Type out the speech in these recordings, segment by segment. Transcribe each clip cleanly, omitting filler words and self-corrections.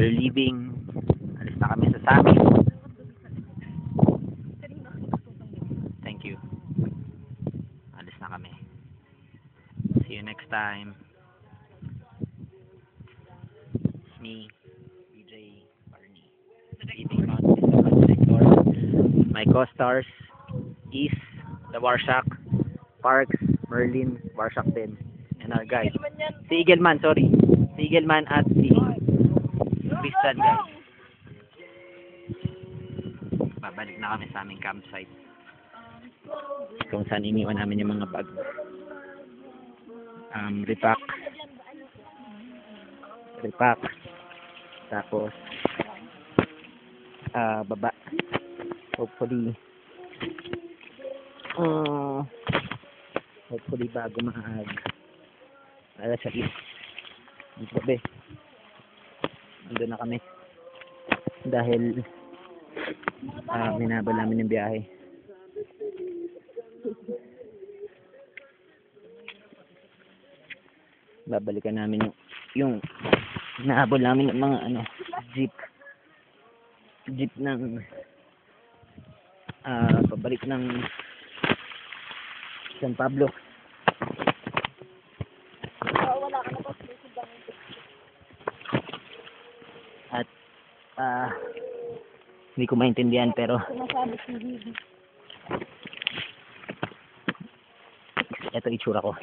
We're leaving. Alis na kami sa Summit. Thank you. Alis na kami. See you next time. Me, DJ, Barney. Leaving out the sector. My co-stars is the Warshak, Parks, Merlin, Warshak din. And our guys. Si Eagleman, sorry. Si Eagleman at si Tristan, guys. Babalik na kami sa aming campsite. Kung saan iniwan namin yung mga bag. Repack. Tapos baba. Hopefully bago alas 6 ng gabi nandun na kami dahil minabal namin yung biyahe. Babalikan namin yung nahabol namin ng mga jeep ng pabalik ng San Pablo. At hindi ko maintindihan pero ito itsura ko.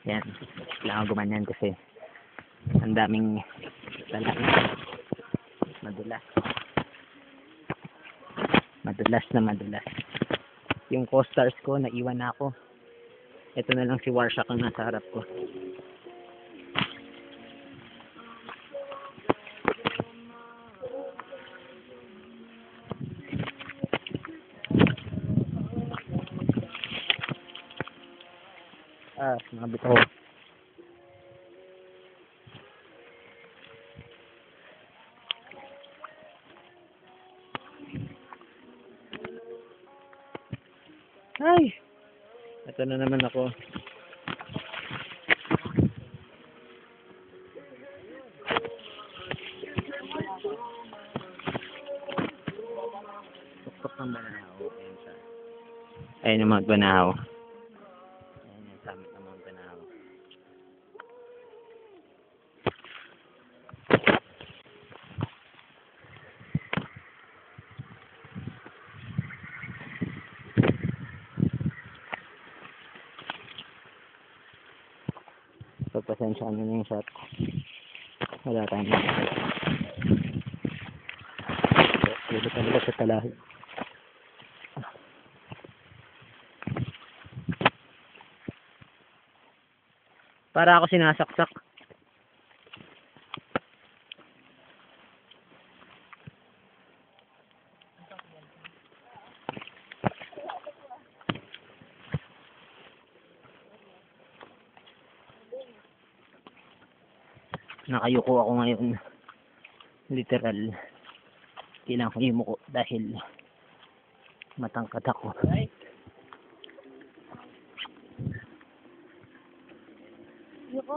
Yan, kailangan gumanyan kasi ang daming madulas. Yung co-stars ko naiwan na ako. Ito na lang si Warshak ang nasa harap ko. Sumabit ako. Ay! Ito na naman ako. Tuktok ng Banahaw. Ayun yung mga Banahaw. Ayun yung summit ng mga Banahaw. Pagpasensya kami na yung shot. Wala tayong shot. Dito talaga sa talahi. Para ako sinasaksak. Nakayuko ako ngayon. Literal. Kailangan ko yumuko dahil matangkad ako. Yuko.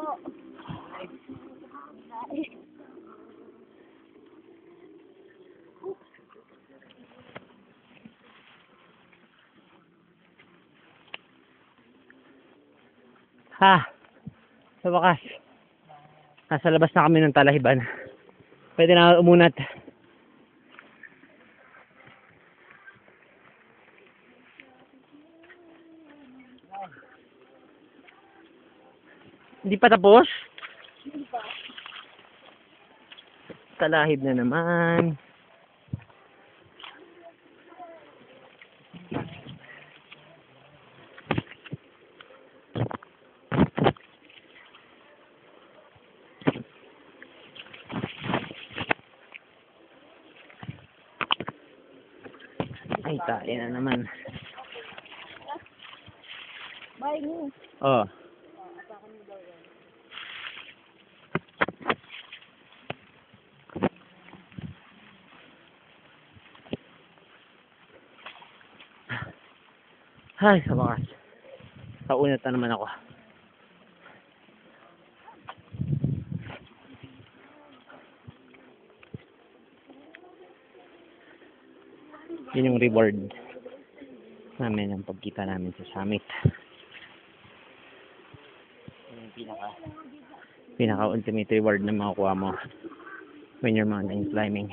Ha! Sa wakas. Nasa labas na kami ng Talahiban. Pwede na umunat. Hindi pa tapos? Hindi pa. Talahib na naman. Ay, tayo na naman. Bye mo. Oh. Ay, sa wakas. Paunat na naman ako. Yun yung reward namin ang pagkita namin sa summit. Yun yung pinaka ultimate reward na makukuha mo when you're mountain climbing.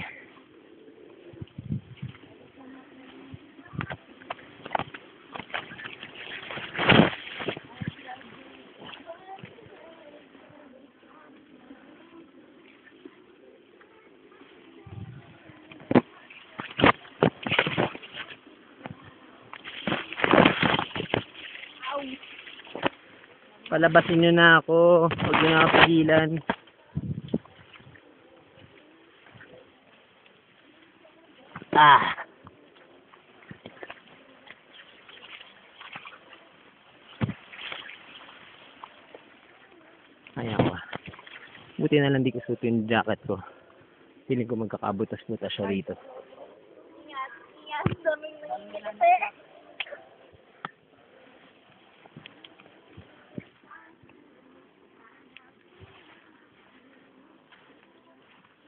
Palabasin nyo na ako. Huwag nyo na ako pigilan. Ayan ko. Buti na lang di ko suot yung jacket ko. Feeling ko magkakabutas-butas siya rito. Ingat, daming nangyayari.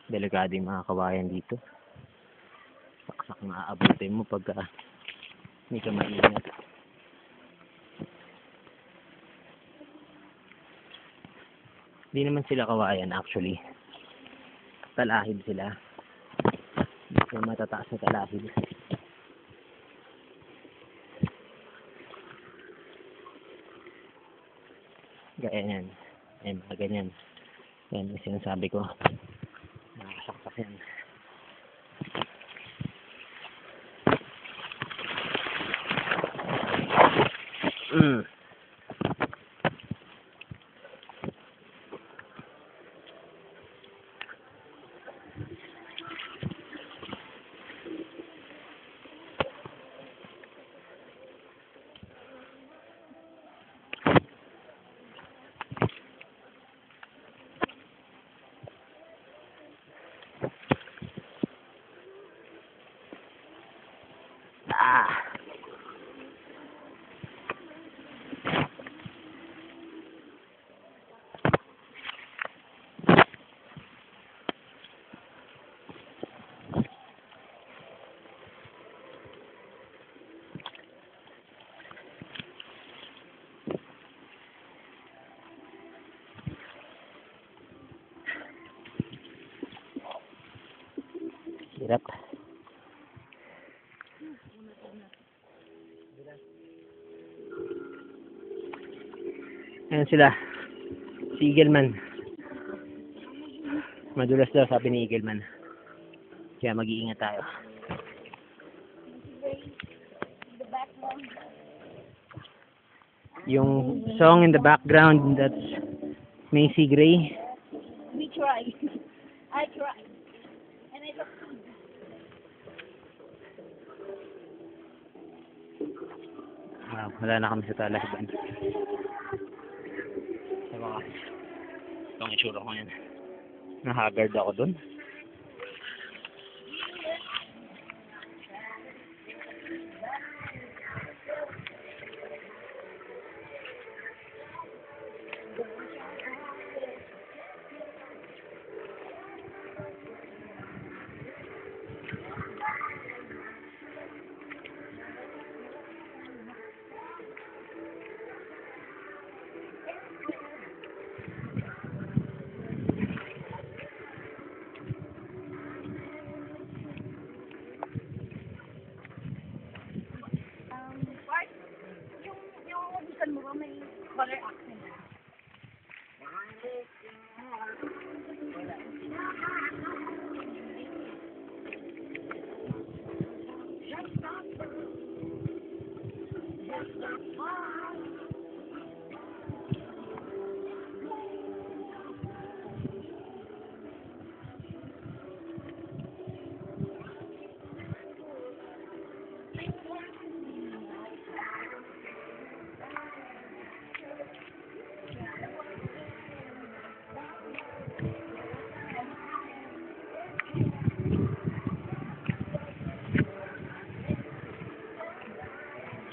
Delikado yung mga kawayan dito. Saksak na aabutin mo pagka hindi ka maingat. Hindi naman sila kawayan actually. Talahib sila. So matataas na talahib. Gaya yan. Ayan, mga ganyan. Yan yung sinasabi ko. Nakakasaksak yan. Hirap. Ayan sila. Si Eagleman. Madulas daw sabi ni Eagleman. Kaya mag-iingat tayo. Yung song in the background, that's Macy Gray. We try. I try. And I look Wala na kami sa talahiban. Diba ka? Itong itsura ko yan. Nahagard ako dun. yung audition mo ba may color accent?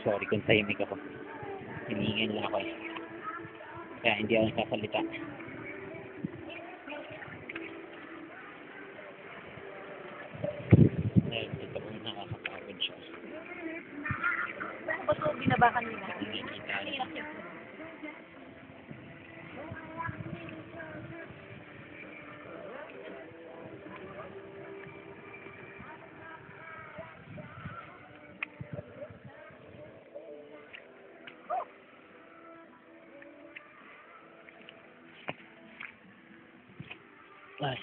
Sorry kung tahimik ako. Hinihingin lang ako eh. Kaya hindi ako nagsasalita. Dahil dito kung nakakapagod siya. na ba kanina? Nakikita. Kanina siya. Ay.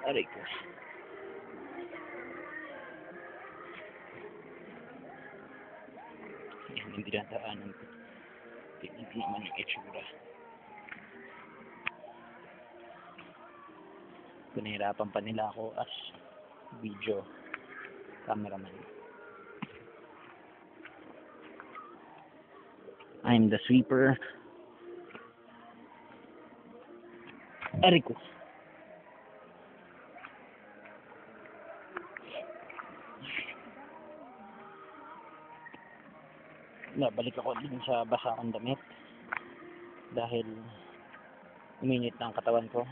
Aray ko. Yan, hindi nataanan ko. Tignan naman yung itsura. Pinahirapan pa nila ako as video cameraman. I'm the sweeper. Aray ko. Balik ako din sa basa akong damit dahil uminit na ang katawan ko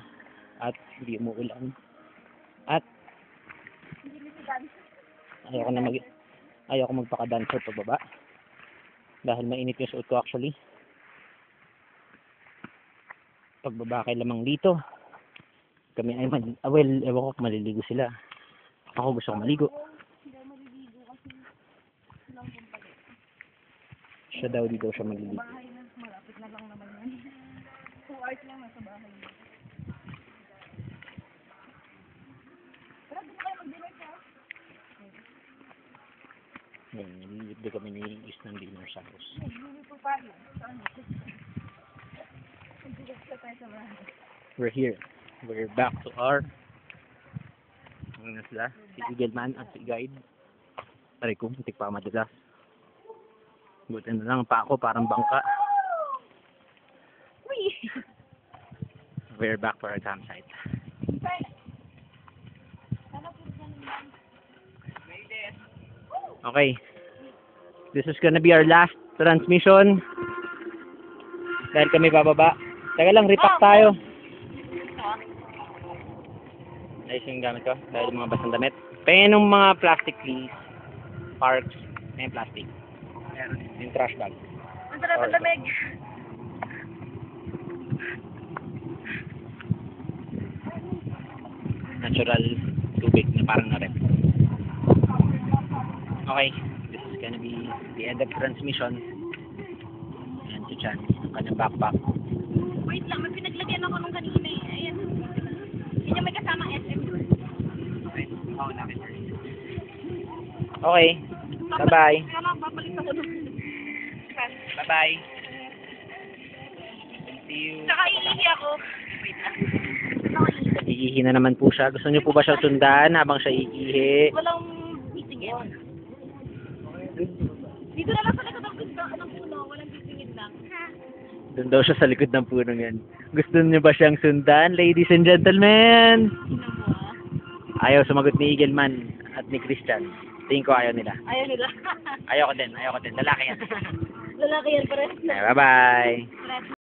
at hindi umuulan at ayoko magpaka-dancer pababa dahil mainit yung suot ko actually. Pagbaba kay lamang dito kami ay ewan ko kung maliligo sila. Ako gusto ko maligo. Siya daw dito siya maliligo. Bahay na, malapit na lang naman yan. 2 hours lang nasa bahay. Tara, dito kayo mag-dinner ka. Ngayon, nililibre kami ni Is ng dinner sa house. Hindi po pa rin. Saan mo? Hindi ka tayo sa bahay. We're here. We're back to our ano na sila? Si Eagleman at si Guide. Aray ko, hindi pa madulas. Buti na lang pa ako, parang bangka. Uy! We're back for our campsite. Okay. This is gonna be our last transmission. Dahil kami bababa. Teka lang, repack tayo. Ayos yung gamit ko. Dahil mga basang damit. Pengin ng mga plastic please. Parks. May plastic. Yung trash bag. Ang sarap ang lamig. Natural tubig na parang na-rep. Okay, this is gonna be the end of transmission. Ayan si Chan, ang kanyang backpack. Wait lang, may pinaglagyan ako nung kanina eh. Ayan. Yun yung may kasama SM. Okay, bye-bye. Babalik ako nung... Bye-bye. See you. Saka iihi ako. Wait lang. Iihi na naman po siya. Gusto niyo po ba siyang sundan habang siya iihi? Walang titingin. Dito na lang sa likod ng gusto. Anong puno? Walang titingin lang. Doon daw siya sa likod ng punong yan. Gusto niyo ba siyang sundan, ladies and gentlemen? Tingnan mo ah. Ayaw sumagot ni Eagleman at ni Christian. Tingin ko ayaw nila. Ayaw nila. Ayoko din. Lalaki yan. Lalaki yan pares. Bye-bye.